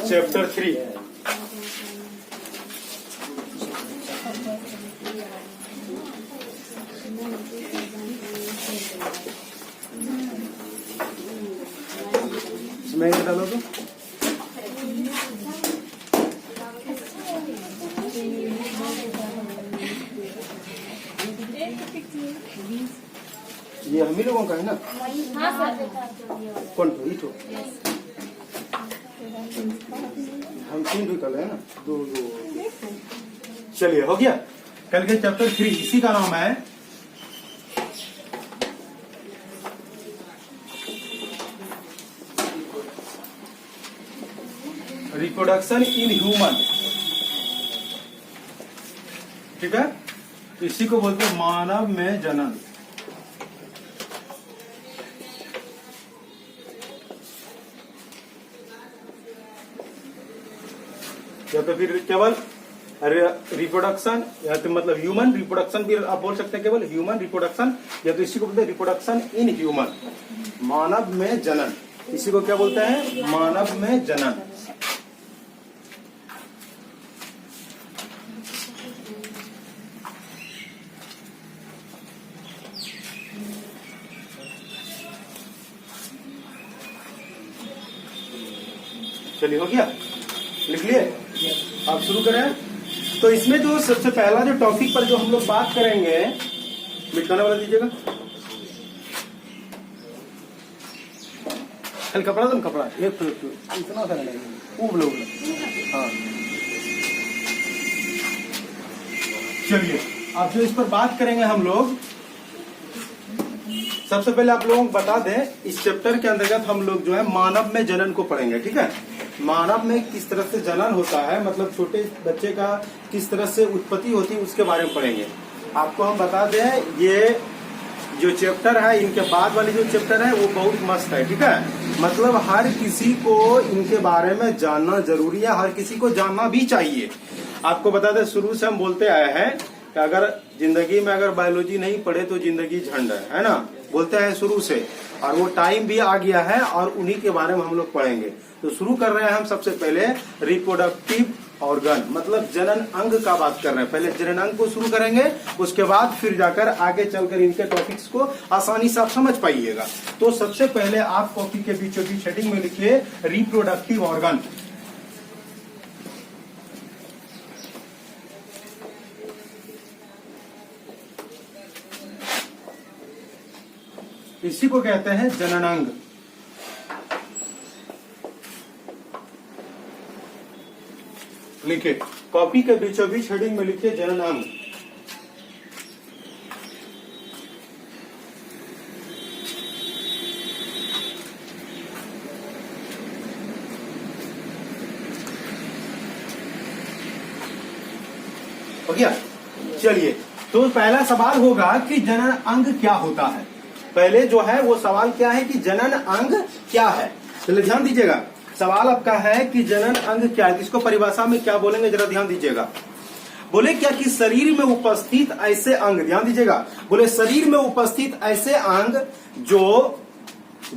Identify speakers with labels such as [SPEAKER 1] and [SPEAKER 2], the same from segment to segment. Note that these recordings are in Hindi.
[SPEAKER 1] चैप्टर 3। इसमें ये डालो तो ये हम ही लोगों का है ना।
[SPEAKER 2] हाँ सर।
[SPEAKER 1] कौन तो इठो हम 3 भी कल है ना, 2 2। चलिए हो गया। कल के चैप्टर 3 इसी का नाम है रिप्रोडक्शन इन ह्यूमन। ठीक है, इसी को बोलते हैं मानव में जनन। या तो फिर केवल रिप्रोडक्शन, या तो मतलब ह्यूमन रिप्रोडक्शन भी आप बोल सकते हैं, केवल ह्यूमन रिप्रोडक्शन, या तो इसी को बोलते हैं रिप्रोडक्शन इन ह्यूमन, मानव में जनन। इसी को क्या बोलते हैं? मानव में जनन। चलिए हो गया, लिख लिए। आप शुरू करें। तो इसमें जो सबसे पहला जो टॉपिक पर जो हम लोग बात करेंगे, मिटाने वाला दीजिएगा। कल कपड़ा तुम कपड़ा एक इतना सारा लगेगा। हाँ चलिए, अब जो इस पर बात करेंगे हम लोग, सबसे पहले आप लोगों को बता दें, इस चैप्टर के अंतर्गत हम लोग जो है मानव में जनन को पढ़ेंगे। ठीक है, मानव में किस तरह से जनन होता है, मतलब छोटे बच्चे का किस तरह से उत्पत्ति होती है, उसके बारे में पढ़ेंगे। आपको हम बता दें, ये जो चैप्टर है, इनके बाद वाली जो चैप्टर है वो बहुत मस्त है। ठीक है, मतलब हर किसी को इनके बारे में जानना जरूरी है, हर किसी को जानना भी चाहिए। आपको बता दें, शुरू से हम बोलते आए हैं कि अगर जिंदगी में अगर बायोलॉजी नहीं पढ़े तो जिंदगी झंड है ना, बोलते हैं शुरू से, और वो टाइम भी आ गया है और उन्हीं के बारे में हम लोग पढ़ेंगे। तो शुरू कर रहे हैं हम सबसे पहले रिप्रोडक्टिव ऑर्गन, मतलब जनन अंग का बात कर रहे हैं। पहले जनन अंग को शुरू करेंगे, उसके बाद फिर जाकर आगे चलकर इनके टॉपिक्स को आसानी से आप समझ पाइएगा। तो सबसे पहले आप कॉपी के बीचों बीच हेडिंग में लिखिए रिप्रोडक्टिव ऑर्गन। इसी को कहते हैं जननांग। लिखिए, कॉपी के बीचों बीच हेडिंग में लिखिए जननांग। हो गया। चलिए, तो पहला सवाल होगा कि जनन अंग क्या होता है। पहले जो है वो सवाल क्या है कि जनन अंग क्या है। चलिए ध्यान दीजिएगा, सवाल आपका है कि जनन अंग क्या है। इसको परिभाषा में क्या बोलेंगे, जरा ध्यान दीजिएगा। बोले क्या कि शरीर में उपस्थित ऐसे अंग, ध्यान दीजिएगा, बोले शरीर में उपस्थित ऐसे अंग जो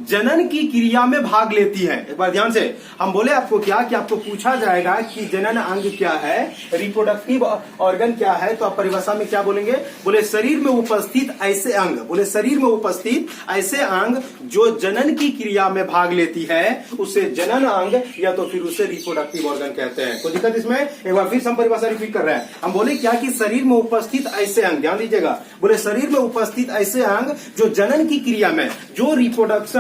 [SPEAKER 1] जनन की क्रिया में भाग लेती है। एक बार ध्यान से, हम बोले आपको क्या कि आपको पूछा जाएगा कि जनन अंग क्या है, रिप्रोडक्टिव ऑर्गन क्या है, तो आप परिभाषा में क्या बोलेंगे, बोले शरीर में उपस्थित ऐसे अंग, बोले शरीर में उपस्थित ऐसे अंग जो जनन की क्रिया में भाग लेती है, उसे जनन अंग या तो फिर उसे रिप्रोडक्टिव ऑर्गन कहते हैं। कोई दिक्कत इसमें? एक बार फिर हम परिभाषा रिपीट कर रहे हैं। हम बोले क्या कि शरीर में उपस्थित ऐसे अंग, ध्यान दीजिएगा, बोले शरीर में उपस्थित ऐसे अंग जो जनन की क्रिया में, जो रिप्रोडक्शन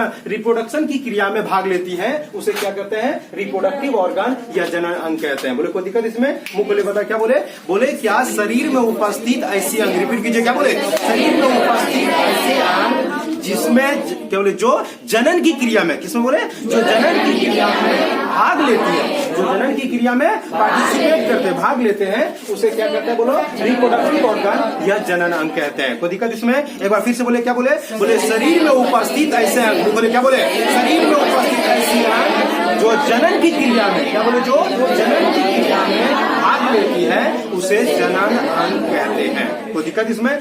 [SPEAKER 1] की क्रिया में भाग लेती है, उसे क्या कहते हैं, रिप्रोडक्टिव ऑर्गन या जनन अंग कहते हैं। बोले कोई दिक्कत इसमें? मुंह खोले बता, क्या बोले, बोले क्या शरीर में उपस्थित ऐसे अंग, रिपीट कीजिए, क्या बोले, शरीर में उपस्थित ऐसे अंग जिसमें क्या बोले, जो जनन की क्रिया में, किसमें बोले, जो जनन की क्रिया में भाग लेती है, जो जनन की क्रिया में पार्टिसिपेट करते, भाग लेते हैं, उसे क्या कहते हैं, बोलो, रिप्रोडक्टिव ऑर्गन या जनन अंग कहते हैं। कोई दिक्कत इसमें? एक बार फिर से बोले, क्या बोले, बोले शरीर में उपस्थित ऐसे अंग, बोले क्या बोले, शरीर में उपस्थित ऐसे अंग जो जनन की क्रिया में, क्या बोले, जो जनन की क्रिया में भाग लेती है, उसे जनन अंग कहते हैं। कोई दिक्कत इसमें?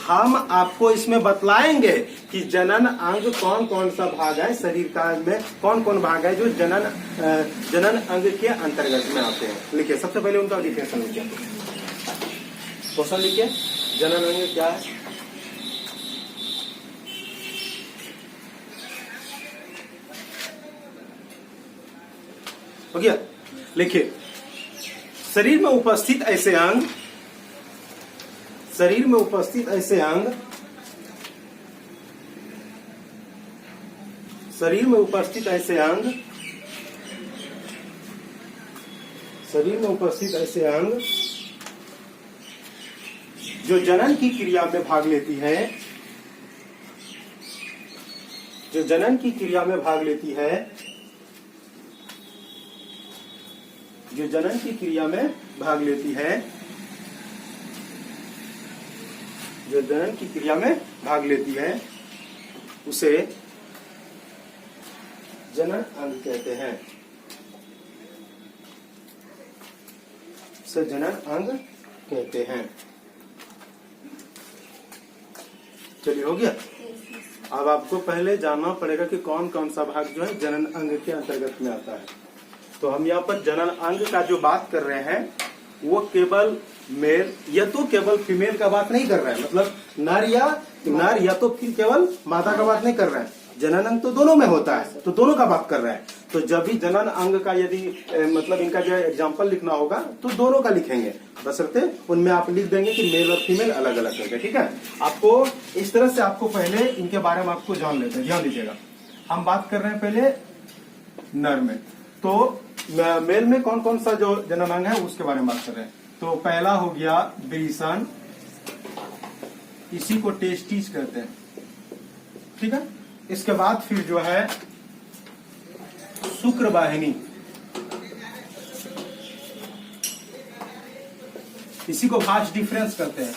[SPEAKER 1] हम आपको इसमें बतलाएंगे कि जनन अंग कौन कौन सा भाग है शरीर का में, कौन कौन भाग है जो जनन अंग के अंतर्गत में आते हैं। लिखिए सबसे पहले उनका डिफिनेशन लिखिए, क्वेश्चन लिखिए, जनन अंग क्या है। हो गया, लिखिए, शरीर में उपस्थित ऐसे अंग, शरीर में उपस्थित ऐसे अंग, शरीर में उपस्थित ऐसे अंग, शरीर में उपस्थित ऐसे अंग जो जनन की क्रिया में भाग लेती है, जो जनन की क्रिया में भाग लेती है, जो जनन की क्रिया में भाग लेती है, जो जनन की क्रिया में भाग लेती है, उसे जनन अंग कहते हैं, उसे जनन अंग कहते हैं। चलिए, हो गया। अब आपको पहले जानना पड़ेगा कि कौन कौन सा भाग जो है जनन अंग के अंतर्गत में आता है। तो हम यहाँ पर जनन अंग का जो बात कर रहे हैं वो केवल मेल या तो केवल फीमेल का बात नहीं कर रहे हैं, मतलब नर या तो फिर केवल मादा का बात नहीं कर रहे हैं। जनन अंग तो दोनों में होता है, तो दोनों का बात कर रहे हैं। तो जब भी जनन अंग का यदि मतलब इनका जो एग्जाम्पल लिखना होगा तो दोनों का लिखेंगे, बशर्ते उनमें आप लिख देंगे कि मेल और फीमेल अलग अलग करके। ठीक है, आपको इस तरह से आपको पहले इनके बारे में आपको जान लेते हैं। ध्यान दीजिएगा, हम बात कर रहे हैं पहले नर में, तो मेल में कौन कौन सा जो जनन अंग है उसके बारे में बात कर रहे हैं। तो पहला हो गया ब्रीसन, इसी को टेस्टिस कहते हैं। ठीक है, इसके बाद फिर जो है शुक्रवाहिनी, इसी को भाज डिफरेंस कहते हैं।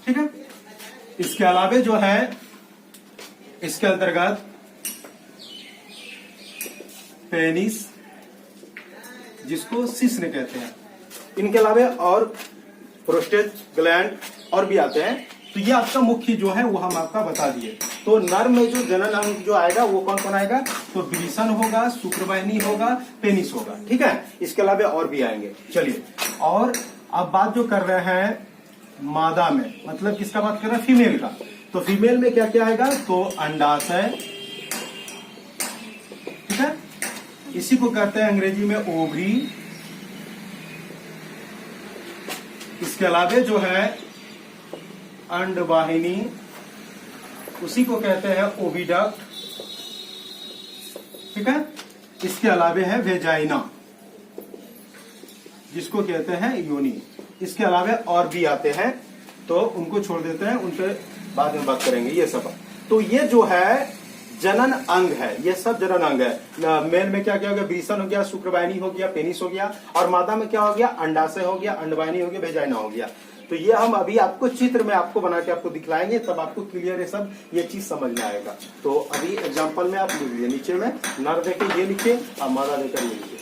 [SPEAKER 1] ठीक है, इसके अलावे जो है इसके अंतर्गत पेनिस, जिसको शिश्न कहते हैं। इनके अलावा और प्रोस्टेट ग्लैंड और भी आते हैं। तो ये आपका मुख्य जो है वो हम आपका बता दिए। तो नर में जो जनन अंग जो आएगा वो कौन कौन आएगा, तो ब्रीसन होगा, शुक्रवाहिनी होगा, पेनिस होगा। ठीक है, इसके अलावा और भी आएंगे। चलिए, और अब बात जो कर रहे हैं मादा में, मतलब किसका बात कर रहे हैं, फीमेल का। तो फीमेल में क्या क्या आएगा, तो अंडाशय, ठीक है, इसी को कहते हैं अंग्रेजी में ओवरी। इसके अलावा जो है अंडवाहिनी, उसी को कहते हैं ओविडक्ट। ठीक है, इसके अलावा है वेजाइना, जिसको कहते हैं योनि। इसके अलावा और भी आते हैं, तो उनको छोड़ देते हैं, उन पर बाद में बात करेंगे ये सब। तो ये जो है जनन अंग है, ये सब जनन अंग है। मेल में क्या क्या हो गया, ब्रीसन हो गया, शुक्रवाहिनी हो गया, पेनिस हो गया, और मादा में क्या हो गया, अंडाशय हो गया, अंडवाहिनी हो गया, वेजाइना हो गया। तो ये हम अभी आपको चित्र में आपको बना के आपको दिखलाएंगे, तब आपको क्लियर है सब ये चीज समझ में आएगा। तो अभी एग्जांपल में आप लिख लीजिए, नीचे में नर देकर ये लिखिए और मादा देकर ये लिखिए।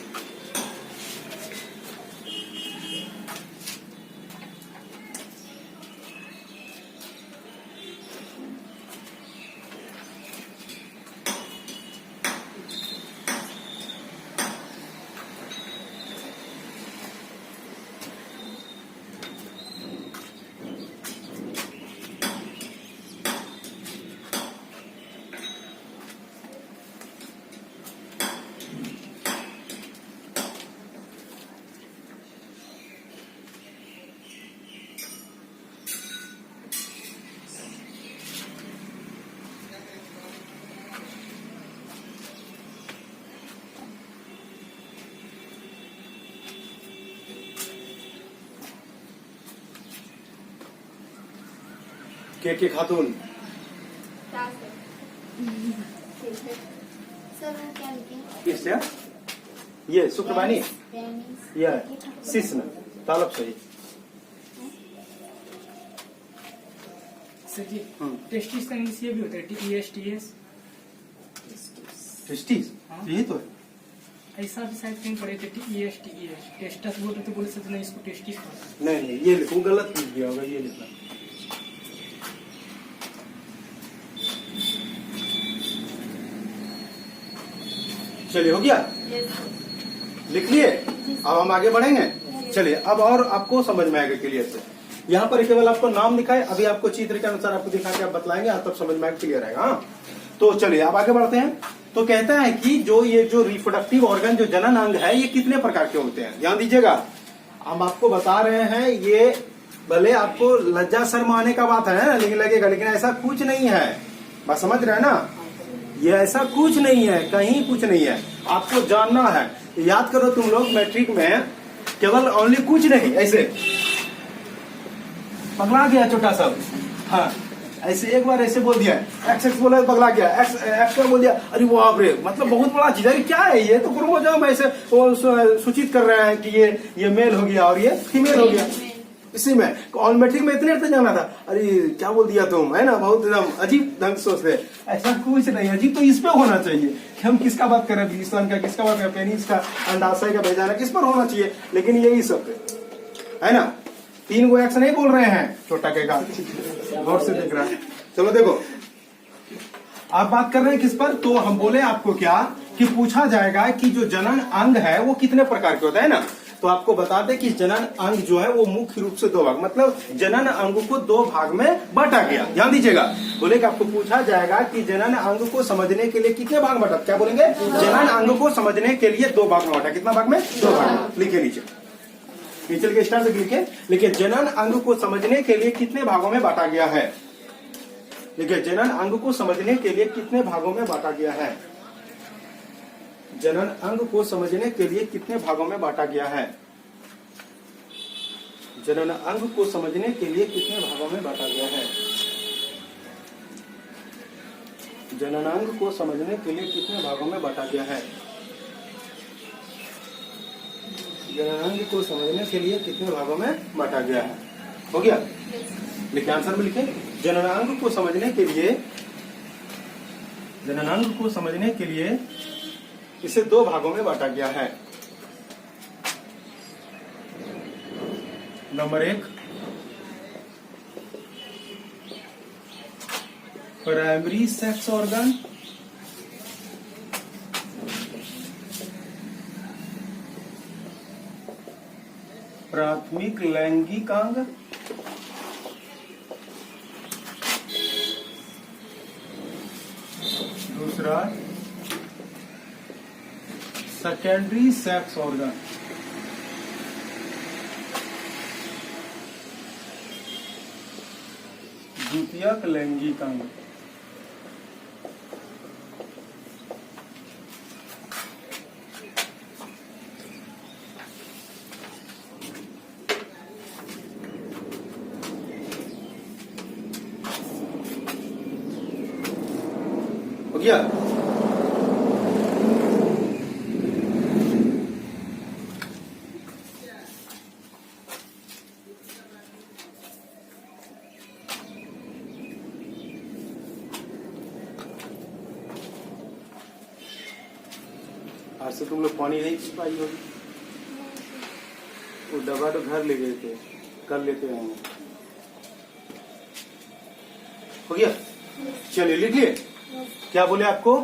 [SPEAKER 1] के खातून, किससे, ये शुक्रवाहिनी, यह शिश्न, तालब सही।
[SPEAKER 2] सर जी, टेस्टिस का इंग्लिश ये भी होता है, TESTS।
[SPEAKER 1] टेस्टिस, यही तो है।
[SPEAKER 2] ऐसा भी शायद कहीं पढ़े थे TESTES टेस्टस बोल रहे थे, बोले सर नहीं इसको टेस्टिस पढ़ा।
[SPEAKER 1] नहीं ये लिखो, गलत लिख दिया होगा, ये लिखना। चलिए हो गया, लिख लिए। अब हम आगे बढ़ेंगे। चलिए अब और आपको समझ में आएगा क्लियर से। यहाँ पर केवल आपको नाम दिखाए, अभी आपको चित्र के अनुसार आपको दिखा के आप बतलाएंगे, तब समझ में क्लियर आएगा। हाँ तो चलिए अब आगे बढ़ते हैं। तो कहता है कि ये जो रिप्रोडक्टिव ऑर्गन, जो जनन अंग है, ये कितने प्रकार के होते हैं। ध्यान दीजिएगा, हम आपको बता रहे हैं, ये भले आपको लज्जा शर्म आने का बात है ना, लेकिन लगेगा, लेकिन ऐसा कुछ नहीं है। बस समझ रहे हैं ना, ये ऐसा कुछ नहीं है, कहीं कुछ नहीं है, आपको जानना है। याद करो तुम लोग मैट्रिक में केवल ओनली कुछ नहीं, ऐसे पगला गया छोटा सब। हाँ ऐसे एक बार ऐसे बोल दिया, एक्स एक्स बोला पगला गया, एक्स एक्स बोल दिया, अरे बाप रे, मतलब बहुत बड़ा चीज है। क्या है ये, तो क्रोमोसोम ऐसे वो सूचित कर रहे हैं कि ये मेल हो गया और ये फीमेल हो गया। इसी में ऑल मैट्रिक में इतने तक जाना था, अरे क्या बोल दिया तुम, है ना, बहुत एकदम अजीब ढंग से सोचते। ऐसा कुछ नहीं, अजीब तो इस पे होना चाहिए कि हम किसका बात करें, विलिसन का, किसका बात करें, पेनिस का, अंडाशय का भेजाना, किस पर होना चाहिए, लेकिन यही सब पे है ना। 3 गो एक्स नहीं बोल रहे हैं, छोटा के का गौर से देख रहा है। चलो देखो, आप बात कर रहे हैं किस पर, तो हम बोले आपको क्या कि पूछा जाएगा कि जो जनन अंग है वो कितने प्रकार के होता है ना। तो आपको बता दें कि जनन अंग जो है वो मुख्य रूप से 2 भाग, मतलब जनन अंग को 2 भाग में बांटा गया। ध्यान दीजिएगा, बोले कि आपको पूछा जाएगा कि जनन अंग को समझने के लिए कितने भाग में बांटा, क्या बोलेंगे, जनन अंग को समझने के लिए 2 भाग में बांटा। कितना भाग में, 2 भाग में। लिखे नीचे के स्टार से लिखे, जनन अंग को समझने के लिए कितने भागों में बांटा गया है। देखिए जनन अंग को समझने के लिए कितने भागों में बांटा गया है, जनन अंग को समझने के लिए कितने भागों में बांटा गया है, जनन अंग को समझने के लिए कितने भागों में बांटा गया है, जनन अंग को समझने के लिए कितने भागों में बांटा गया है, जनन अंग को समझने के लिए कितने भागों में बांटा गया है। हो गया, लिखे आंसर में लिखे, जनन अंग को समझने के लिए, जनन अंग को समझने के लिए इसे 2 भागों में बांटा गया है। नंबर 1 प्राइमरी सेक्स ऑर्गन, प्राथमिक लैंगिक अंग, दूसरा सेकेंडरी सेक्स ऑर्गन, द्वितीयक लैंगिक अंग। हो गया, आज से तुम लोग पानी नहीं पी पाई होगी, वो डब्बा तो घर ले गए थे, कर लेते आएंगे। हो गया, चलिए लिख लिए। क्या बोले आपको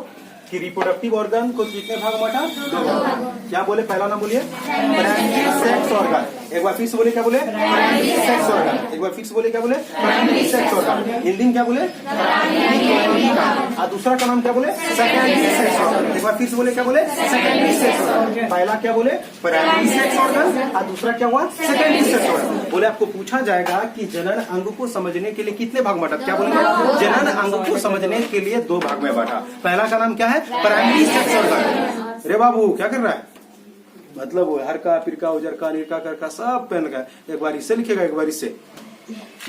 [SPEAKER 1] कि रिप्रोडक्टिव ऑर्गन को कितने भाग बांटा, 2 भाग। क्या बोले, पहला नाम बोलिए प्राइमरी सेक्स ऑर्गन, एक बार फिर से बोले, क्या बोले, प्राइमरी सेक्स ऑर्गन, एक बार फिर से बोले, क्या बोले, प्राइमरी सेक्स ऑर्गन। हिंदी में क्या बोले, और दूसरा का नाम क्या बोले, सेकेंडरी सेक्स ऑर्गन, एक बार फिर से बोले, क्या बोले, सेकेंडरी सेक्स ऑर्गन। पहला क्या बोले, प्राइमरी सेक्स ऑर्गन, और दूसरा क्या हुआ, सेकेंडरी सेक्स ऑर्गन। बोले आपको पूछा जाएगा कि जनन अंग को समझने के लिए कितने भाग बांटा, क्या बोलेंगे, जनन अंग को समझने के लिए 2 भाग में बांटा। पहला का नाम क्या है, प्राइमरी सेक्स ऑर्गन। रे बाबू क्या कर रहा है, मतलब वो हर का, फिर का, उजर का, नीर का, कर का, सब पेन का। एक बार इससे लिखेगा, एक बार इससे।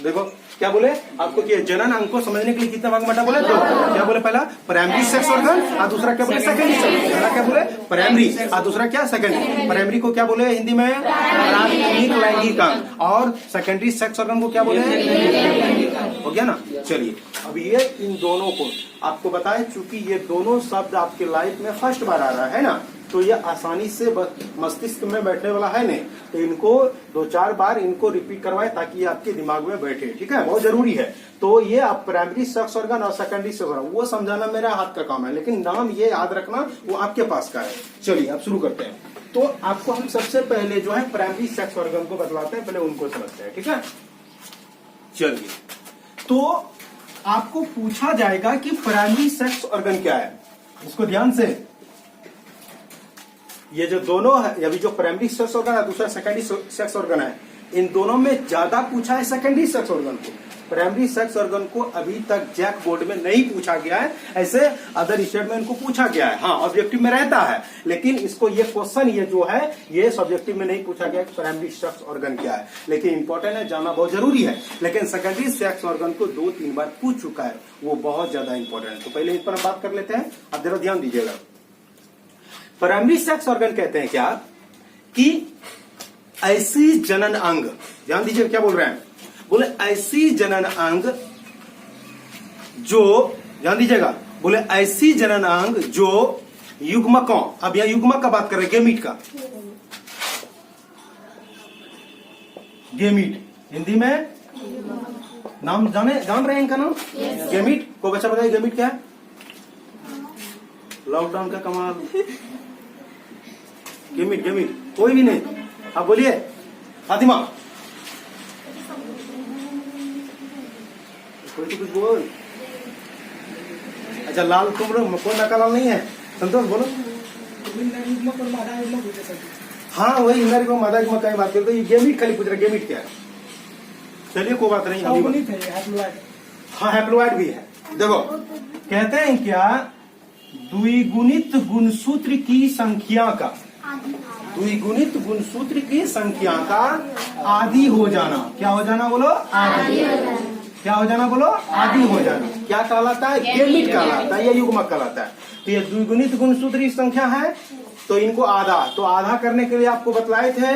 [SPEAKER 1] देखो क्या बोले आपको कि जनन अंग को समझने के लिए कितना भाग बांटा, बोले 2। क्या बोले, पहला प्राइमरी सेक्स ऑर्गन, और दूसरा क्या बोले, सेकेंडरी सेक्स। पहला क्या बोले, प्राइमरी, और दूसरा क्या, सेकेंडरी। प्राइमरी को क्या बोले हिंदी में, प्राथमिक लैंगिक अंग, और सेकेंडरी सेक्स ऑर्गन को क्या बोले, हो गया ना। चलिए अब ये इन दोनों को आपको बताएं, चूंकि ये दोनों शब्द आपके लाइफ में फर्स्ट बार आ रहा है ना, तो ये आसानी से मस्तिष्क में बैठने वाला है नहीं, तो इनको 2-4 बार इनको रिपीट करवाए ताकि ये आपके दिमाग में बैठे, ठीक है, बहुत जरूरी है। तो ये आप प्राइमरी सेक्स ऑर्गन और सेकेंडरी सेक्स ऑर्गन वो समझाना मेरा हाथ का काम है, लेकिन नाम ये याद रखना वो आपके पास का है। चलिए अब शुरू करते हैं। तो आपको हम सबसे पहले जो है प्राइमरी सेक्स ऑर्गन को बतलाते हैं, पहले उनको समझते हैं, ठीक है। चलिए, तो आपको पूछा जाएगा कि प्राइमरी सेक्स ऑर्गन क्या है, इसको ध्यान से, ये जो दोनों है, अभी जो प्राइमरी सेक्स ऑर्गन है, दूसरा सेकेंडरी सेक्स ऑर्गन है, इन दोनों में ज्यादा पूछा है सेकेंडरी सेक्स ऑर्गन को। प्राइमरी सेक्स ऑर्गन को अभी तक जैक बोर्ड में नहीं पूछा गया है, ऐसे अदर स्टेट में इनको पूछा गया है, हाँ ऑब्जेक्टिव में रहता है, लेकिन इसको ये क्वेश्चन ये जो है ये सब्जेक्टिव में नहीं पूछा गया कि प्राइमरी सेक्स ऑर्गन क्या है, लेकिन इंपॉर्टेंट है, जानना बहुत जरूरी है। लेकिन सेकेंडरी सेक्स ऑर्गन को 2-3 बार पूछ चुका है, वो बहुत ज्यादा इंपॉर्टेंट है। तो पहले इस पर हम बात कर लेते हैं, अब जरा ध्यान दीजिएगा। प्राइमरी सेक्स ऑर्गन कहते हैं क्या कि ऐसी जनन अंग, ध्यान दीजिए क्या बोल रहे हैं, बोले ऐसी जनन अंग जो, ध्यान दीजिएगा, बोले ऐसी जनन अंग जो युग्मकों, अब यह युग्मक का बात कर रहे हैं, गेमीट का, गेमीट हिंदी में नाम जान रहे हैं इनका नाम, गेमीट को बच्चा बताइए गेमीट क्या है। लॉकडाउन का कमाल, गेमीट कोई भी नहीं, आप बोलिए फातिमा, कोई तो कुछ बोल। अच्छा लाल तुम लोग कौन नका लाल नहीं है, संतोष बोलो। हाँ वही इंदर को मादा युग्मक का बात करते, ये गेमीट खाली पूछ रहे, गेमीट क्या है। चलिए कोई बात नहीं, हाँ हैप्लोइड भी है। देखो कहते हैं क्या, द्विगुणित गुणसूत्र की संख्या का, द्विगुणित गुणसूत्र की संख्या का आदि हो जाना, क्या हो जाना बोलो, आदि, क्या हो जाना बोलो, आदि हो जाना, क्या कहलाता है, गेमीट कहलाता है, या युग्मक कहलाता है। तो ये द्विगुणित गुणसूत्र की संख्या है, तो इनको आधा, तो आधा करने के लिए आपको बतलाए थे,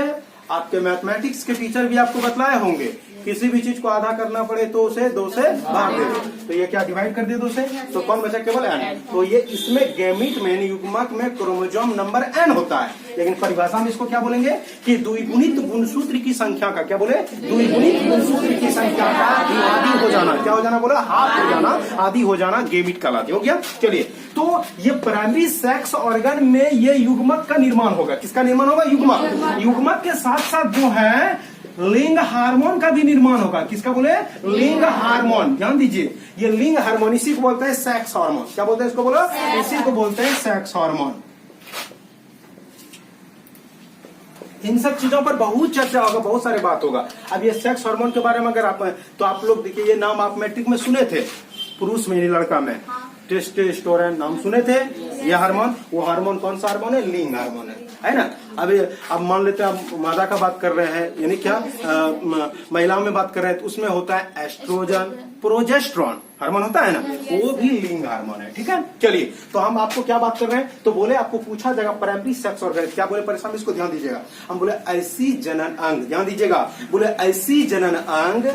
[SPEAKER 1] आपके मैथमेटिक्स के टीचर भी आपको बतलाए होंगे, किसी भी चीज को आधा करना पड़े तो उसे 2 से भाग दे, तो ये क्या डिवाइड कर दे 2 से, तो कौन बचा, केवल n। तो ये इसमें गेमीट में युग्मक में क्रोमोसोम नंबर n होता है, लेकिन परिभाषा में इसको क्या बोलेंगे कि द्विगुणित गुणसूत्र की संख्या का, क्या बोले, द्विगुणित गुणसूत्र की संख्या का आदि हो जाना, क्या हो जाना बोला, हाफ हो जाना, आदि हो जाना, गेमीट कहलाती हो गया। चलिए, तो ये प्राइमरी सेक्स ऑर्गन में ये युग्मक का निर्माण होगा, किसका निर्माण होगा, युग्मक, युग्मक के साथ साथ जो है लिंग हार्मोन का भी निर्माण होगा, किसका बोले, लिंग हार्मोन, ध्यान दीजिए, ये लिंग हार्मोन, इसी को बोलते हैं सेक्स हार्मोन, क्या बोलते हैं इसको बोलो, इसी को बोलते हैं सेक्स हार्मोन। इन सब चीजों पर बहुत चर्चा होगा, बहुत सारे बात होगा। अब ये सेक्स हार्मोन के बारे में अगर आप, तो आप लोग देखिए, ये नाम आप मैट्रिक में सुने थे, पुरुष में लड़का में टेस्टोस्टेरोन नाम सुने थे, ये हार्मोन, वो हार्मोन कौन सा हार्मोन है, लिंग हार्मोन है ना। अब मान लेते हैं आप मादा का बात कर रहे हैं, यानी क्या महिलाओं में बात कर रहे हैं, तो उसमें होता है एस्ट्रोजन, प्रोजेस्ट्रॉन हार्मोन होता है ना, वो भी लिंग हार्मोन है, ठीक है। चलिए, तो हम आपको क्या बात कर रहे हैं, तो बोले आपको पूछा जाएगा प्राइमरी सेक्स ऑर्गन क्या, बोले परेशान, इसको ध्यान दीजिएगा, हम बोले ऐसी जनन अंग, ध्यान दीजिएगा, बोले ऐसी जनन अंग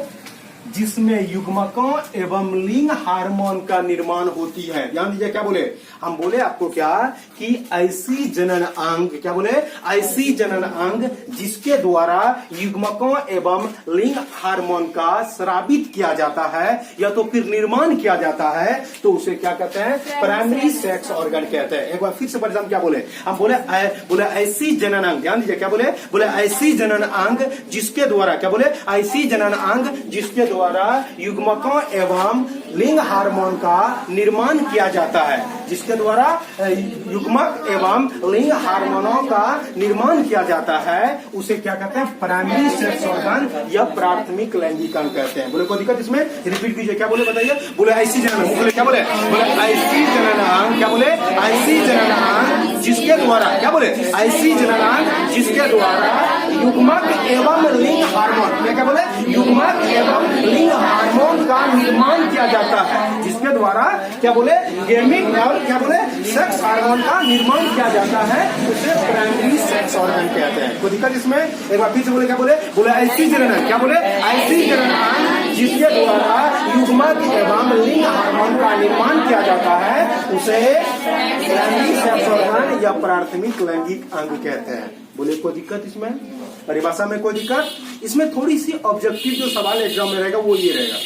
[SPEAKER 1] जिसमें युग्मकों एवं लिंग हार्मोन का निर्माण होती है, ध्यान दीजिए, क्या बोले, हम बोले आपको क्या कि ऐसी जनन अंग, क्या बोले, ऐसी जनन अंग जिसके द्वारा युग्मकों एवं लिंग हार्मोन का स्रावित किया जाता है या तो फिर निर्माण किया जाता है, तो उसे क्या कहते हैं, प्राइमरी सेक्स ऑर्गन कहते हैं। एक बार फिर से परिणाम क्या बोले, हम बोले ऐसी जनन अंग, ध्यान दीजिए, क्या बोले ऐसी जनन अंग जिसके द्वारा, क्या बोले, ऐसी जनन अंग जिसके द्वारा युग्मकों एवं लिंग हार्मोन का निर्माण किया जाता है, जिसके द्वारा युग्मक एवं लिंग हार्मोनों का निर्माण किया जाता है, उसे क्या कहते हैं, प्राइमरी सेक्स ऑर्गन या प्राथमिक लैंगिक अंग कहते हैं। बोले कोई दिक्कत इसमें, रिपीट कीजिए, क्या बोले बताइए, बोले ऐसी जनन, बोले क्या बोले ऐसी जनन अंग, क्या बोले ऐसी जनन अंग जिसके द्वारा, क्या बोले ऐसी जनन अंग जिसके द्वारा युग्मक एवं लिंग हार्मोन, क्या बोले, युग्मक एवं लिंग हार्मोन का निर्माण किया जाता है, जिसके द्वारा क्या बोले, गेमीट और क्या बोले, सेक्स हार्मोन का निर्माण किया जाता है, उसे प्राइमरी सेक्स ऑर्गन कहते हैं। कोई दिक्कत इसमें, एक बार फिर से बोले, क्या बोले ऐसी जनन, क्या बोले ऐसी जनन जिसके द्वारा युग्मक एवं लिंग हार्मोन का निर्माण किया जाता है उसे प्राइमरी सेक्स ऑर्गन या प्राथमिक लैंगिक अंग कहते हैं। बोले कोई दिक्कत इसमें, परिभाषा में कोई दिक्कत? इसमें थोड़ी सी ऑब्जेक्टिव जो सवाल एग्जाम में रहेगा वो ये रहेगा,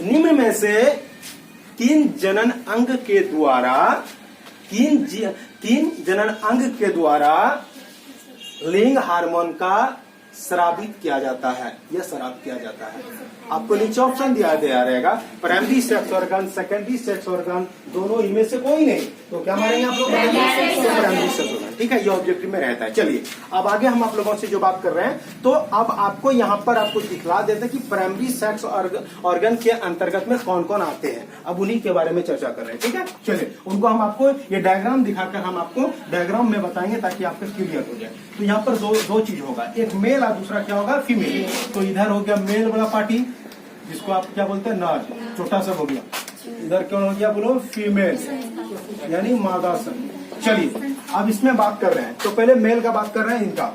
[SPEAKER 1] निम्न में से किन जनन अंग के द्वारा किन जनन अंग के द्वारा लिंग हार्मोन का स्रावित किया जाता है या स्राव किया जाता है? आपको नीचे ऑप्शन दिया रहेगा, primary sex organ, secondary sex organ, दोनों इनमें से कोई नहीं, तो क्या मारेंगे आप लोग? तो प्राइमरी सेक्स ऑर्गन। ठीक है, ये ऑब्जेक्टिव में रहता है। चलिए अब आगे हम आप लोगों से जो बात कर रहे हैं, तो अब आपको यहाँ पर आपको दिखला देते हैं कि प्राइमरी सेक्स ऑर्गन के अंतर्गत में कौन कौन आते हैं। अब उन्हीं के बारे में चर्चा कर रहे हैं। ठीक है, चलिए उनको हम आपको ये डायग्राम दिखाकर हम आपको डायग्राम में बताएंगे ताकि आपको क्लियर हो जाए। तो यहाँ पर दो चीज होगा, एक मेल और दूसरा क्या होगा? फीमेल। तो इधर हो गया मेल वाला पार्टी, जिसको आप क्या बोलते हैं? नर, छोटा सा हो गया। इधर क्यों हो गया? बोलो फीमेल, यानी मादा सन। चलिए अब इसमें बात कर रहे हैं, तो पहले मेल का बात कर रहे हैं इनका।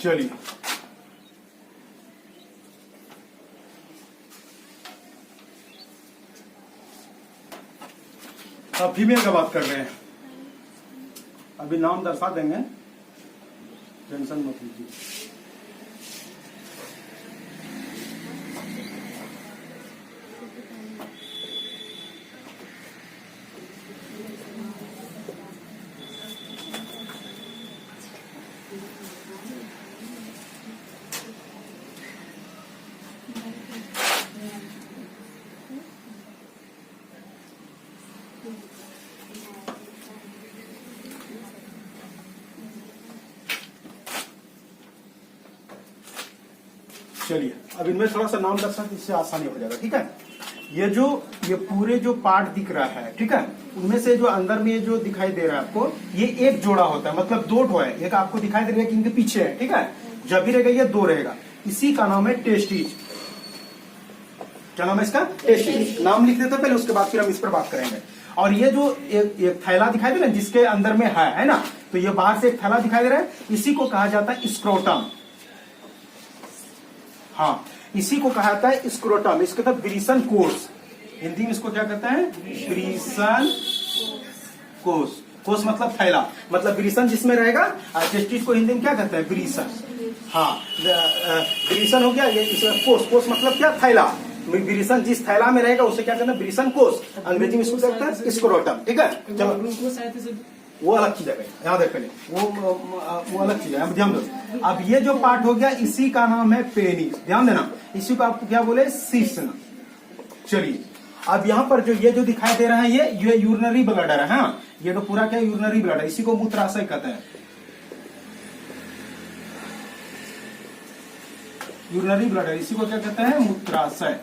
[SPEAKER 1] चलिए अब फीमेल का बात कर रहे हैं। अभी नाम दर्शा देंगे, टेंशन मत लीजिए। चलिए अब इनमें थोड़ा सा नाम दर्शा, इससे आसानी हो जाएगा। ठीक है, ये पूरे जो पार्ट दिख रहा है, ठीक है, उनमें से जो अंदर में जो दिखाई दे रहा है आपको, ये एक जोड़ा होता है, मतलब दो ठो है। एक आपको दिखाई दे रहा है कि इनके पीछे है, ठीक है, जब भी रहेगा ये दो रहेगा। इसी का नाम है टेस्टिज। क्या नाम है इसका? टेस्टिज। नाम लिख देते पहले, उसके बाद फिर हम इस पर बात करेंगे। और ये जो एक थैला दिखाई दे रहा है जिसके अंदर में है ना, तो ये बाहर से एक थैला दिखाई दे रहा है, इसी को कहा जाता है स्क्रोटम। हाँ, इसी को कहा जाता है स्क्रोटम। इसके तो ब्रीसन कोष, हिंदी में इसको क्या कहते हैं? ब्रीसन कोष। कोष मतलब थैला, मतलब ब्रीसन जिसमें रहेगा। टेस्टिस को हिंदी में क्या कहते हैं? ब्रीसन। हाँ, ब्रीसन हो गया ये। इसमें कोष, कोष मतलब क्या? थैला। ब्रीसन जिस थैला में रहेगा उसे क्या कहते हैं? ब्रीसन कोष। अंग्रेजी में इसको कहते हैं स्क्रोटम। ठीक है, चलो वो अलग चीज है, याद है पहले वो अलग चीज है। अब ध्यान दो, अब ये जो पार्ट हो गया इसी का नाम है पेनिस। ध्यान देना, इसी को आपको क्या बोले? सिस्टम। चलिए अब यहाँ पर जो ये जो दिखाई दे रहा है ये यूरिनरी ब्लडर है। हाँ, ये तो पूरा क्या यूरिनरी ब्लडर, इसी को मूत्राशय कहते हैं। यूरिनरी ब्लडर, इसी को क्या कहते हैं? मूत्राशय।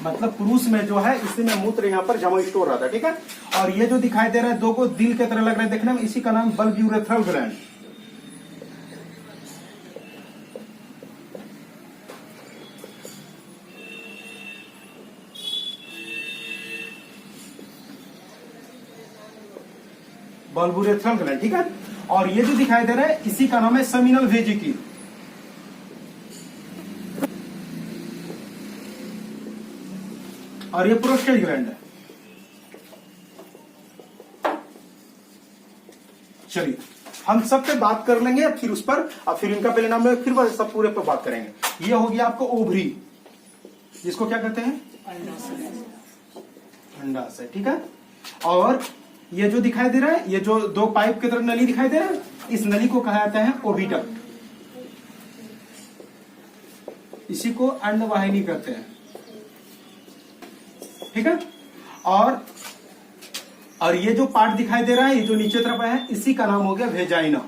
[SPEAKER 1] मतलब पुरुष में जो है इसी में मूत्र यहाँ पर जमा स्टोर रहता है, ठीक है। और ये जो दिखाई दे रहा है दो को दिल के तरह लग रहा है देखने में, इसी का नाम bulb urethral gland. Bulb urethral gland, ठीक है। और ये जो दिखाई दे रहा है इसी का नाम है सेमिनल वेजिकल। और ये प्रोस्टेट ग्लैंड है। चलिए हम सब पे बात कर लेंगे फिर उस पर, और फिर इनका पहले नाम फिर सब पूरे पे बात करेंगे। ये हो गया आपको ओवरी, जिसको क्या कहते हैं अंडाशय, ठीक है। और ये जो दिखाई दे रहा है, ये जो दो पाइप की तरफ नली दिखाई दे रहा है, इस नली को कहा जाता है ओविडक्ट। इसी को अंडवाहिनी कहते हैं, ठीक है। और ये जो पार्ट दिखाई दे रहा है, ये जो नीचे तरफ है, इसी का नाम हो गया वेजाइना।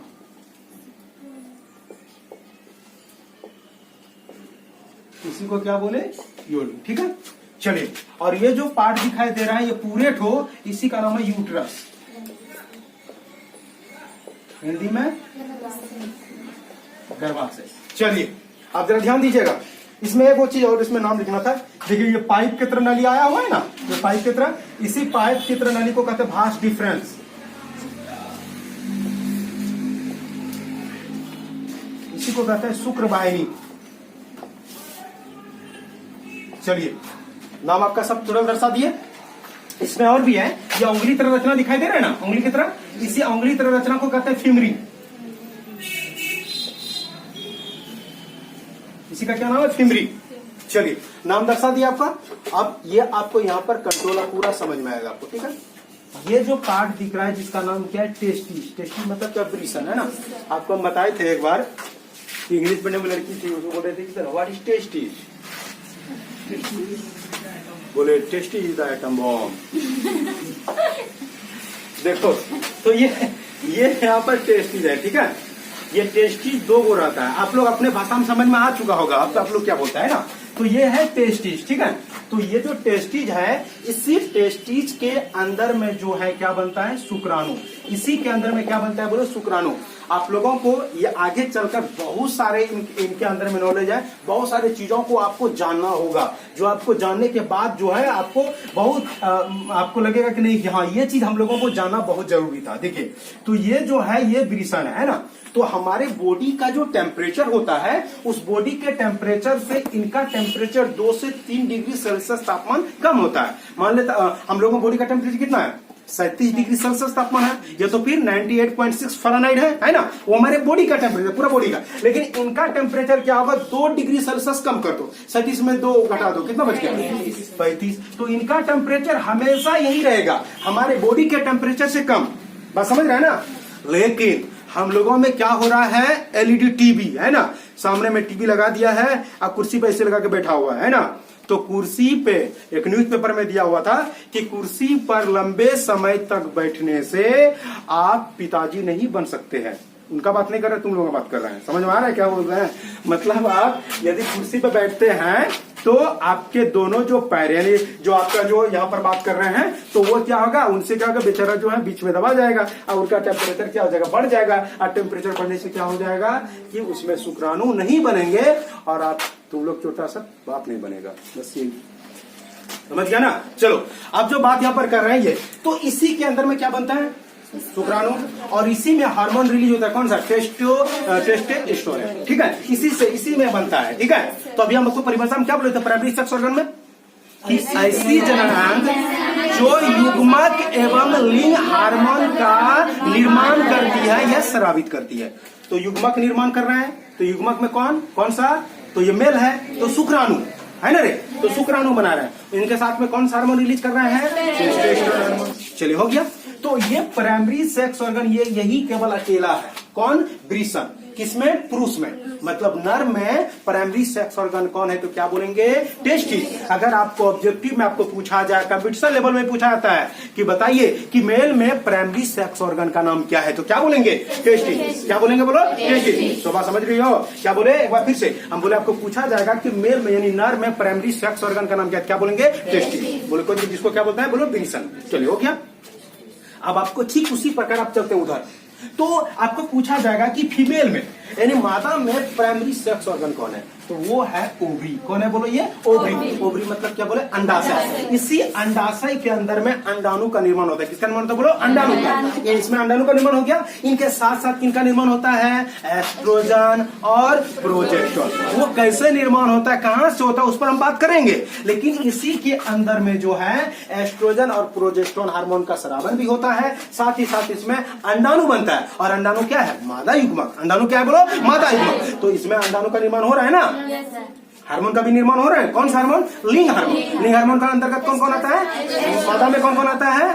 [SPEAKER 1] इसी को क्या बोले योनि, ठीक है। चलिए, और ये जो पार्ट दिखाई दे रहा है ये पूरे ठो, इसी का नाम है यूट्रस, हिंदी में गर्भाशय। चलिए आप जरा ध्यान दीजिएगा, इसमें एक वो चीज और इसमें नाम लिखना था। देखिए ये पाइप की तरह नली आया हुआ है ना, ये पाइप की तरह, इसी पाइप की तरह नली को कहते हैं भास डिफरेंस। इसी को कहते हैं शुक्रवाहिनी। चलिए नाम आपका सब तुरंत दर्शा दिए। इसमें और भी है, ये उंगली तरह रचना दिखाई दे रहा है ना, उंगली की तरह, इसी उंगली तरह रचना को कहते हैं फिमरी। इसी का क्या नाम है फिमरी। चलिए नाम दर्शा दिया आपका। अब ये आपको यहाँ पर कंट्रोल पूरा समझ में आएगा आपको, ठीक है। ये जो पार्ट दिख रहा है जिसका नाम क्या है टेस्टिस, टेस्टिस मतलब क्या ब्रीसन है ना। आपको हम बताए थे एक बार, इंग्लिश पढ़ने में लड़की थी, उसको बोल रहे थे सर व्हाट इज टेस्टिस, बोले tasty is the atom bomb. देखो तो ये यहाँ पर टेस्टीज है, ठीक है। ये टेस्टीज दो गो रहता है, आप लोग अपने भाषा में समझ में आ चुका होगा अब तो आप लोग क्या बोलता है ना। तो ये है टेस्टीज, ठीक है। तो ये जो टेस्टीज है, इसी टेस्टीज के अंदर में जो है क्या बनता है शुक्राणु। इसी के अंदर में क्या बनता है बोलो शुक्राणु। आप लोगों को ये आगे चलकर बहुत सारे इनके अंदर में नॉलेज है, बहुत सारे चीजों को आपको जानना होगा, जो आपको जानने के बाद जो है आपको बहुत आपको लगेगा कि नहीं कि हाँ ये चीज हम लोगों को जानना बहुत जरूरी था। देखिए तो ये जो है ये ब्रीसन है ना, तो हमारे बॉडी का जो टेम्परेचर होता है, उस बॉडी के टेम्परेचर से इनका टेम्परेचर 2 से 3 डिग्री सेल्सियस तापमान कम होता है। मान लेता हम लोगों बॉडी का टेम्परेचर कितना है 37 डिग्री सेल्सियस तापमान है, ये तो फिर 98.6 फ़ारेनहाइट है ना, वो हमारे बॉडी का टेम्परेचर पूरा बॉडी का। लेकिन इनका टेम्परेचर क्या होगा 2 डिग्री सेल्सियस कम कर दो, 37 में 2 घटा दो, कितना बच गया 35। तो इनका टेम्परेचर हमेशा यही रहेगा, हमारे बॉडी के टेम्परेचर से कम। बात समझ रहे हैं ना। लेकिन हम लोगों में क्या हो रहा है, एलईडी टीवी है ना, सामने में टीवी लगा दिया है, अब कुर्सी पे ऐसे लगा के बैठा हुआ है ना। तो कुर्सी पे एक न्यूज़पेपर में दिया हुआ था कि कुर्सी पर लंबे समय तक बैठने से आप पिताजी नहीं बन सकते हैं। उनका बात नहीं कर रहे, तुम लोगों का बात कर रहे हैं। समझ में आ रहा है क्या बोल रहे हैं। मतलब आप यदि कुर्सी पर बैठते हैं तो आपके दोनों जो पैर, यानी जो आपका जो यहाँ पर बात कर रहे हैं, तो वो क्या होगा, उनसे क्या होगा, बेचारा जो है बीच में दबा जाएगा और उनका टेम्परेचर क्या हो जाएगा, बढ़ जाएगा। और टेम्परेचर बढ़ने से क्या हो जाएगा कि उसमें शुक्राणु नहीं बनेंगे और आप तुम लोग छोटा सा बाप नहीं बनेगा। बस ये समझ गया ना। चलो अब जो बात यहाँ पर कर रहे हैं ये, तो इसी के अंदर में क्या बनता है शुक्राणु, और इसी में हार्मोन रिलीज होता है, कौन सा टेस्टोस्टेरोन, ठीक है। इसी में बनता है, ठीक है। तो अभी हम उसको परिभाषा में क्या बोले थे प्राइमरी सेक्स ऑर्गन में, कि ऐसी जननांग जो युग्मक एवं लिंग हार्मोन का निर्माण करती है या स्रावित करती है। तो युग्मक निर्माण कर रहे हैं, तो युग्मक में कौन सा, तो ये मेल है, तो शुक्राणु है ना रे, तो शुक्राणु बना रहे हैं। इनके साथ में कौन सा हार्मोन रिलीज कर रहे हैं, टेस्टोस्टेरोन हार्मोन। चलिए हो गया। तो ये प्राइमरी सेक्स ऑर्गन ये यही केवल अकेला है, कौन, ब्रीसन। किसमें? पुरुष में। मतलब नर में प्राइमरी सेक्स ऑर्गन कौन है तो क्या बोलेंगे? टेस्टिस। अगर आपको ऑब्जेक्टिव में आपको पूछा जाए, कंपटीशन लेवल में पूछा जाता है कि बताइए कि मेल में प्राइमरी सेक्स ऑर्गन का नाम क्या है तो क्या बोलेंगे? टेस्टिस। क्या बोलेंगे? बोलो टेस्टिस। तो बात समझ रही हो? क्या बोले? एक बार फिर से हम बोले, आपको पूछा जाएगा कि मेल में यानी नर में प्राइमरी सेक्स ऑर्गन का नाम क्या बोलेंगे? टेस्टिस। बोले कोई जिसको क्या बोलता है? बोलो विल्सन। चलिए हो गया। अब आपको ठीक उसी प्रकार आप चलते हैं उधर, तो आपको पूछा जाएगा कि फीमेल में यानी मादा में प्राइमरी सेक्स ऑर्गन कौन है तो वो है ओवरी। कौन है? बोलो ये ओवरी। ओवरी मतलब क्या बोले? अंडाशय। इसी अंडाशय के अंदर में अंडाणु का निर्माण होता है। किसका निर्माण होता है? बोलो अंडाणु का। इसमें अंडाणु का निर्माण हो गया। इनके साथ साथ किनका निर्माण होता है? एस्ट्रोजन और प्रोजेस्टेरोन। वो कैसे निर्माण होता है, कहां से होता है, उस पर हम बात करेंगे। लेकिन इसी के अंदर में जो है एस्ट्रोजन और प्रोजेस्टेरोन हार्मोन का स्रावन भी होता है, साथ ही साथ इसमें अंडाणु बनता है। और अंडाणु क्या है? मादा युग्मक। अंडाणु क्या है? बोलो मादा युग्मक। तो इसमें अंडाणु का निर्माण हो रहा है ना, हार्मोन का भी निर्माण हो रहा है। कौन सा हार्मोन? लिंग हार्मोन। लिंग हार्मोन का अंतर्गत कौन कौन आता है? मादा में कौन कौन आता है?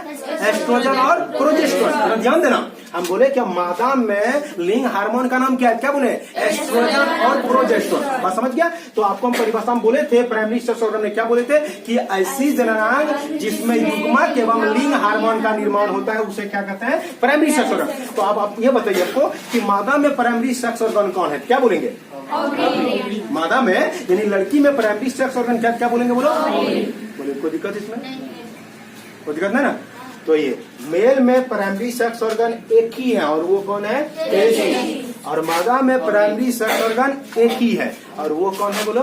[SPEAKER 1] एस्ट्रोजन और प्रोजेस्टेरोन। ध्यान देना, हम बोले क्या मादा में लिंग हार्मोन का नाम क्या है? क्या बोले? एस्ट्रोजन और प्रोजेस्टेरोन। बात समझ गया? तो आपको हम परिभाषा में बोले थे, प्राइमरी सेक्स ऑर्गन में क्या बोले थे कि ऐसी जननांग जिसमें युग्मक एवं लिंग हार्मोन का निर्माण होता है उसे क्या कहते हैं? Primary sex organ. तो अब आप ये बताइए आपको कि मादा में प्राइमरी सेक्स ऑर्गन कौन है? क्या बोलेंगे? मादा में यानी लड़की में प्राइमरी सेक्स ऑर्गन क्या बोलेंगे? बोलो बोले। कोई दिक्कत इसमें? कोई दिक्कत नहीं ना? तो ये मेल में प्राइमरी सेक्स ऑर्गन एक ही है और वो कौन है? टेस्टिस। और मादा में प्राइमरी सेक्स ऑर्गन एक ही है और वो कौन है? बोलो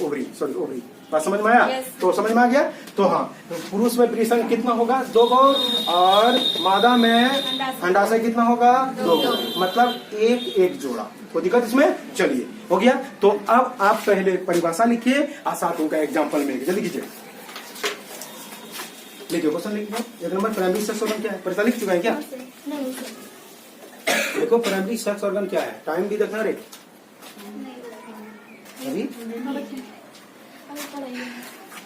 [SPEAKER 1] ओवरी। Sorry ovary. बात समझ में आया? तो समझ में आ गया? तो हाँ, तो पुरुष में प्रीसंग कितना होगा? 2 गो। और मादा में अंडाशय कितना होगा? 2 गो। मतलब एक जोड़ा। कोई दिक्कत इसमें? चलिए हो गया। तो अब आप पहले परिभाषा लिखिए और साथ उनका एग्जाम्पल मिलेगा। जल्दी कीजिए, लिखिए क्वेश्चन लिखिए। 1 नंबर प्राइमरी सेक्स ऑर्गन क्या है? परिभाषा लिख चुका है क्या? देखो प्राइमरी सेक्स ऑर्गन क्या है, टाइम भी देखना रे अभी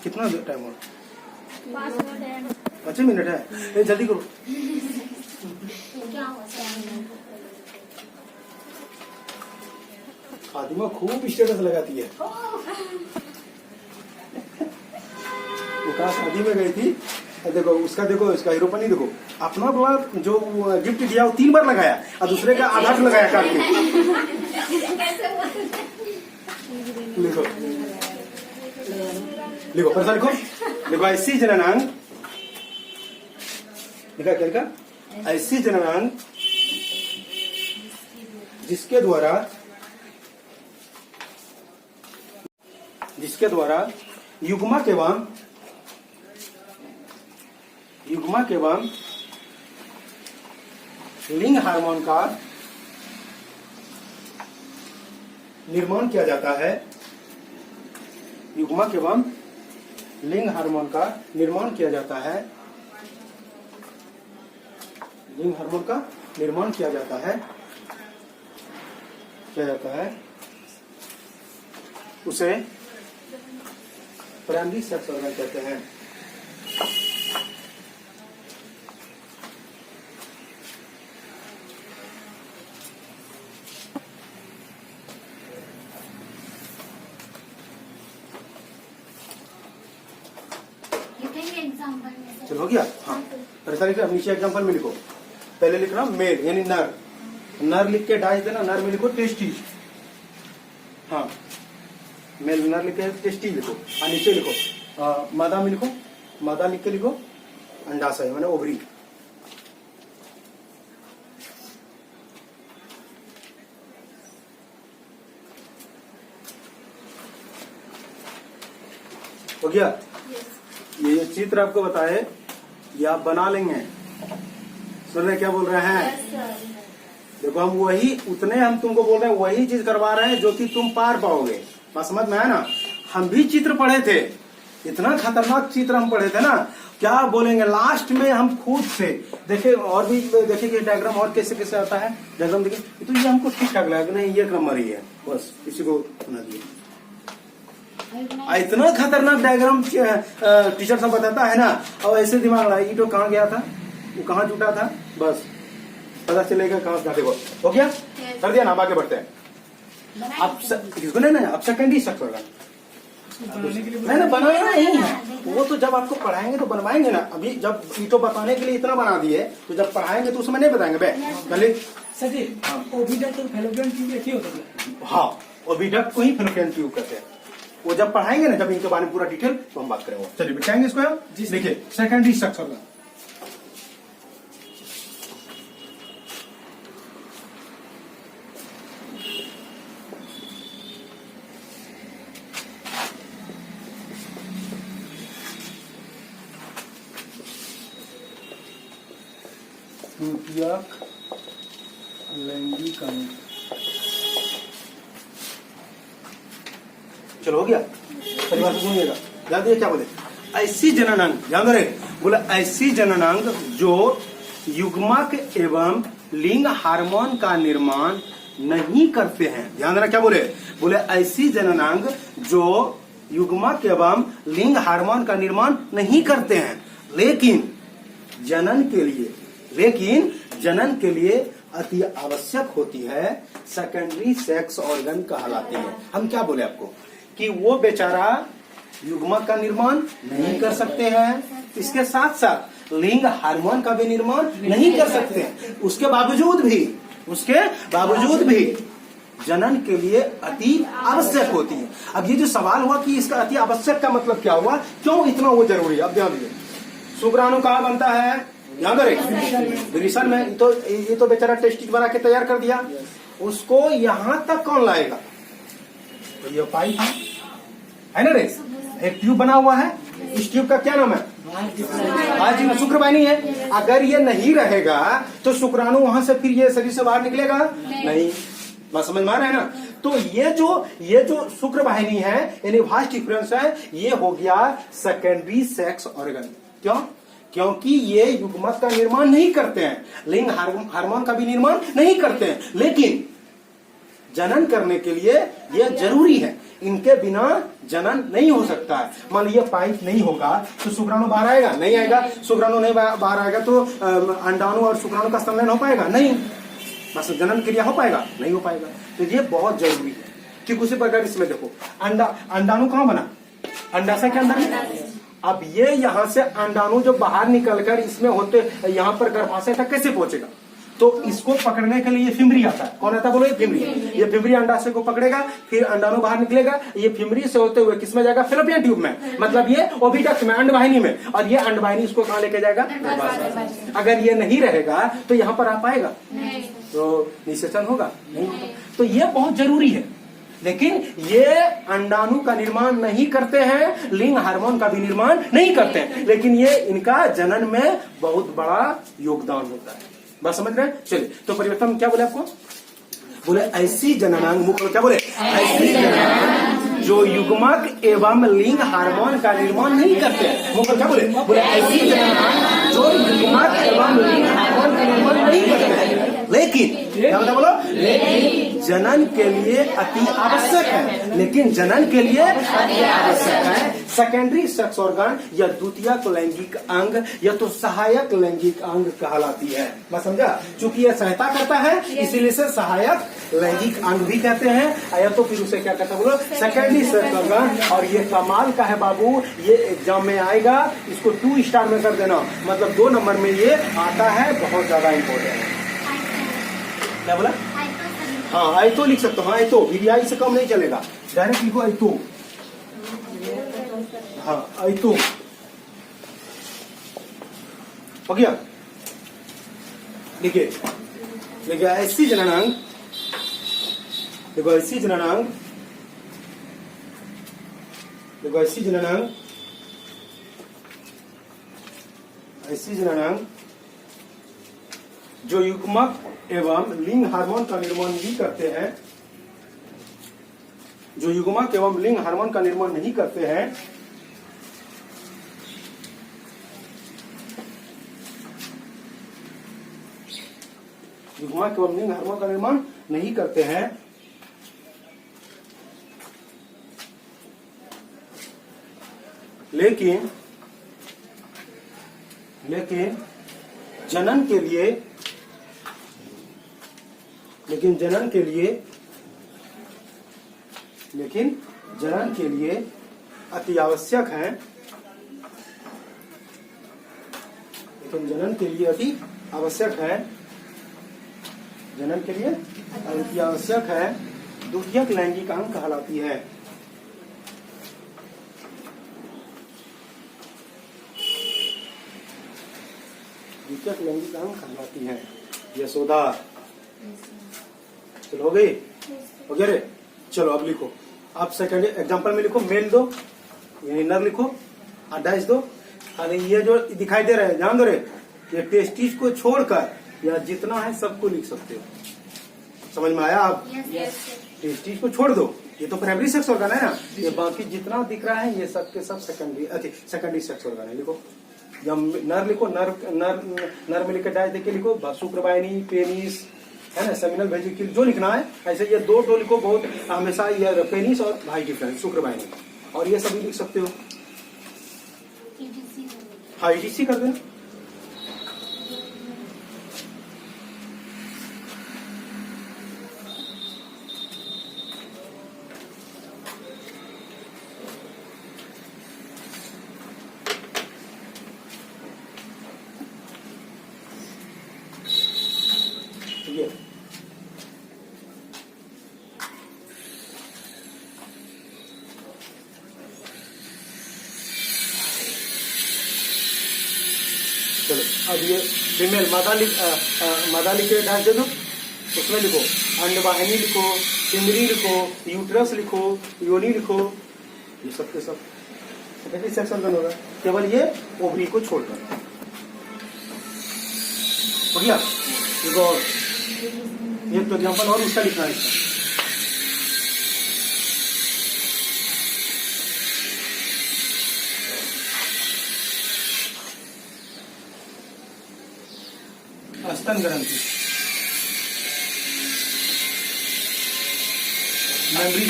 [SPEAKER 1] कितना टाइम हो? 5 मिनट है। जल्दी करो। फातिमा खूब स्टेटस लगाती है। वो कहा शादी में गई थी, देखो उसका, देखो इसका हीरोपनी देखो, अपना वाला जो गिफ्ट दिया वो 3 बार लगाया और दूसरे का आधा लगाया काट के। लिखो लिखो पर लिखो। देखो ऐसी जननांग लिखा, क्या लिखा? ऐसी जननांग जिसके द्वारा युग्मक एवं लिंग हार्मोन का निर्माण किया जाता है। युग्मक एवं लिंग हार्मोन का निर्माण किया जाता है। लिंग हार्मोन का निर्माण किया जाता है उसे प्राइमरी सेक्स ऑर्गन कहते हैं। चलो हो गया? हाँ, ऐसा लिखो। अब नीचे एग्जाम्पल में लिखो। पहले लिख रहा हूँ मेल यानी नर। नर लिख के डाइस देना। नर में लिखो टेस्टिस। हाँ, मेल नर लिख के टेस्टिस लिखो और नीचे लिखो मादा में लिखो। मादा लिख के लिखो अंडाशय माने ओवरी। हो गया? ये चित्र आपको बताए, ये आप बना लेंगे। सुन रहे क्या बोल रहे हैं? देखो हम हम तुमको बोल रहे हैं, वही चीज करवा रहे हैं जो कि तुम पार पाओगे। बात समझ में आया ना? हम भी चित्र पढ़े थे, इतना खतरनाक चित्र हम पढ़े थे ना, क्या बोलेंगे लास्ट में हम खुद से देखे और भी देखे कि डायग्राम और कैसे कैसे आता है। डायग्राम देखे तो ये हमको ठीक ठाक लगा, नहीं ये क्रम ही है, बस इसी को बना दिए। इतना खतरनाक डायग्राम टीचर सब बताता है ना, और ऐसे दिमाग लगा ये तो कहाँ गया था, वो कहाँ जुटा था, बस पता चलेगा कहाँ से। देखो हो गया। कर दिया ना, अब आगे बढ़ते हैं। अब किसको नहीं, अब सेकेंडरी सेक्स ऑर्गन
[SPEAKER 2] बनाने के लिए
[SPEAKER 1] नहीं बनाया नहीं है, वो तो जब आपको पढ़ाएंगे तो बनवाएंगे ना। अभी जब ये तो बताने के लिए इतना बना दिए, तो जब पढ़ाएंगे तो उसमें नहीं बताएंगे बे पहले।
[SPEAKER 2] सर जी, ओविडक्ट और फैलोपियन ट्यूब एक ही होता है।
[SPEAKER 1] हाँ, ओविडक्ट को ही फैलोपियन ट्यूब कहते हैं। वो जब पढ़ाएंगे ना, जब इनके बारे में पूरा डिटेल, तो हम बात करेंगे। चलिए बिठाएंगे इसको हम। देखिए सेकेंडरी सेक्स ऑर्गन, द्वितीयक लैंगिक अंग। चलो हो गया, परिवार से सुनिएगा, ध्यान दिए क्या बोले। ऐसी जननांग, ध्यान रहे, बोला ऐसी जननांग जो युग्मक एवं लिंग हार्मोन का निर्माण नहीं करते हैं। ध्यान देना क्या बोले, बोले ऐसी जननांग जो युग्मक एवं लिंग हार्मोन का निर्माण नहीं करते हैं, लेकिन जनन के लिए अति आवश्यक होती है, सेकेंडरी सेक्स ऑर्गन कहलाती है। हम क्या बोले आपको कि वो बेचारा युग्मक का निर्माण नहीं कर सकते हैं, इसके साथ साथ लिंग हार्मोन का भी निर्माण नहीं कर सकते हैं, उसके बावजूद भी जनन के लिए अति आवश्यक होती है। अब ये जो सवाल हुआ कि इसका अति आवश्यक का मतलब क्या हुआ, क्यों इतना वो जरूरी है, अब ध्यान दीजिए। शुक्राणु कहाँ बनता है, ध्यान रहे, वृषण में। ये तो बेचारा टेस्टिज बना के तैयार कर दिया, उसको यहां तक कौन लाएगा, तो ये पाइप है ना रे, एक ट्यूब बना हुआ है, इस ट्यूब का क्या नाम है, आज में शुक्रवाहिनी है। अगर ये नहीं रहेगा तो शुक्राणु वहां से फिर ये शरीर से बाहर निकलेगा नहीं, बात समझ में आ रहा है ना। तो ये जो शुक्रवाहिनी है, यानी वास्ट डिफरेंस है, ये हो गया सेकेंडरी सेक्स ऑर्गन। क्यों, क्योंकि ये युग्मक का निर्माण नहीं करते हैं, लिंग हार्मोन का भी निर्माण नहीं करते हैं, लेकिन जनन करने के लिए ये जरूरी है, इनके बिना जनन नहीं हो सकता है। मान लीजिए पाइप नहीं होगा तो शुक्राणु बाहर आएगा, नहीं आएगा, शुक्राणु नहीं बाहर आएगा तो अंडाणु और शुक्राणु का संलयन हो पाएगा, नहीं, बस जनन क्रिया हो पाएगा, नहीं हो पाएगा। तो ये बहुत जरूरी है। कि उसी प्रकार इसमें देखो, अंडाणु कहाँ बना, अंडाशय के अंदर में। अब ये यहाँ से अंडाणु जो बाहर निकलकर इसमें होते यहाँ पर गर्भाशय तक कैसे पहुंचेगा, तो इसको पकड़ने के लिए ये फिमरी आता है। कौन आता है बोलो, ये फिमरी। ये फिमरी अंडाशय को पकड़ेगा, फिर अंडाणु बाहर निकलेगा, ये फिमरी से होते हुए किसमें जाएगा, फैलोपियन ट्यूब में, मतलब ये ओविडक्ट में, अंडवाहिनी में, और ये अंडवाहिनी इसको कहाँ लेके जाएगा, गर्भाशय। अगर ये नहीं रहेगा तो यहाँ पर आ पाएगा, तो निषेचन होगा नहीं होगा। तो ये बहुत जरूरी है, लेकिन ये अंडाणु का निर्माण नहीं करते हैं, लिंग हार्मोन का भी निर्माण नहीं करते हैं, लेकिन ये इनका जनन में बहुत बड़ा योगदान होता है। बात समझ रहे हैं। चलिए, तो परिवर्तन क्या बोले आपको, बोले ऐसी जननांग, मुख्य क्या बोले, ऐसी जननांग जो युग्मक एवं लिंग हार्मोन का निर्माण नहीं करते हैं। मुख्य क्या बोले, बोले ऐसी जननांग जो युग्मक एवं लिंग हार्मोन का निर्माण नहीं करते हैं, लेकिन क्या बता बोलो, लेकिन जनन के लिए अति आवश्यक है, लेकिन जनन के लिए अति आवश्यक है सेकेंडरी सेक्स ऑर्गन या द्वितीयक लैंगिक अंग या तो सहायक लैंगिक अंग कहलाती है। मैं समझा, चूंकि यह सहायता करता है इसीलिए से सहायक लैंगिक अंग भी कहते हैं, या तो फिर उसे क्या कहते हैं बोलो, सेकेंडरी सेक्स ऑर्गन। और ये कमाल का है बाबू, ये एग्जाम में आएगा, इसको 2 स्टार में कर देना, मतलब 2 नंबर में ये आता है, बहुत ज्यादा इम्पोर्टेंट है। क्या बोला, हाँ आई तो लिख सकते हो, हाँ आई तो, वीडियो से कम नहीं चलेगा, डायरेक्ट लिखो आई तो, हाँ आई तो हो गया। देखिए देखिए ऐसी जननांग, देखो ऐसी जननांग, देखो ऐसी जननांग, ऐसी जननांग जो युग्मक एवं लिंग हार्मोन का निर्माण नहीं करते हैं, जो युग्मक एवं लिंग हार्मोन का निर्माण नहीं करते हैं, युग्मक एवं लिंग हार्मोन का निर्माण नहीं करते हैं, लेकिन जनन के लिए लेकिन जनन के लिए अति आवश्यक है, लेकिन जनन के लिए अति आवश्यक है द्वितीयक लैंगिक अंग कहलाती है। द्वितीयक लैंगिक अंग कहलाती है। यशोदा, चलो हो गई वगैरह। चलो अब लिखो, आप सेकंड एग्जांपल में लिखो, मेल दो यानी नर लिखो और डैश दो। अरे ये जो दिखाई दे रहा है ध्यान दो रे, ये टेस्टिस को छोड़कर या जितना है सबको लिख सकते हो। समझ में आया आप? टेस्टिस को छोड़ दो, ये तो प्राइमरी सेक्स ऑर्गन है ना, ये बाकी जितना दिख रहा है ये सब के सब सेकेंडरी सेक्स ऑर्गन है। लिखो, जब नर लिखो, नर में लिखकर डैश देके लिखो, शुक्रवाहिनी, पेनिस है ना, सेमिनल वेजिकल जो लिखना है। ऐसे ये दो लिखो, बहुत हमेशा ये पेनिस और भाई डिफरेंस शुक्रवाहिनी, और ये सभी लिख सकते हो। हाँ ETC कर देना। ठीक है, चलो अब ये फीमेल मादा लिख के डाल दे दो, उसमें लिखो अंडवाहिनी लिखो, सिंदरी लिखो, यूट्रस लिखो, योनि लिखो, ये सब के सब सेकेंडरी सेक्स ऑर्गन होगा, केवल ये ओवरी को छोड़कर। हो गया? देखो और एक तो एग्जाम्पल और उसका लिखना है इसका। स्तन ग्रंथि, मेमरी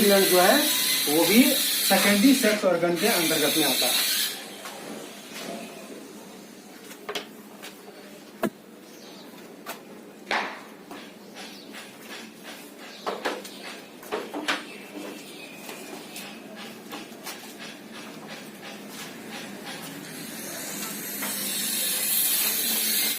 [SPEAKER 1] ग्लैंड जो है वो भी सेकेंडरी सेक्स ऑर्गन के अंतर्गत में आता है।